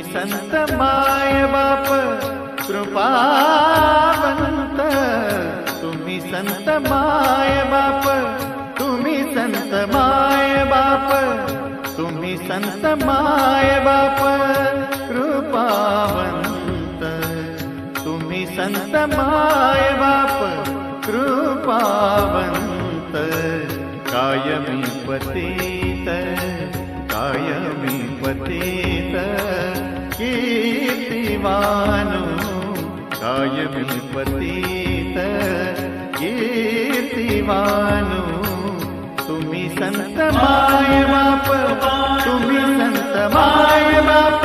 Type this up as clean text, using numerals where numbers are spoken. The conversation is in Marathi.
संत माय बाप कृपावंत, तुम्ही संत माय बाप, तुम्ही संत माय बाप, तुम्ही संत माय बाप कृपावंत, तुम्ही संत माय बाप कृपावंत, कायमी पतित, कायमी पतित कीर्तिवानु, कायमी पतित कीर्तिवानु, तुम्ही संत माय बाप, तुम्ही संत माय बाप,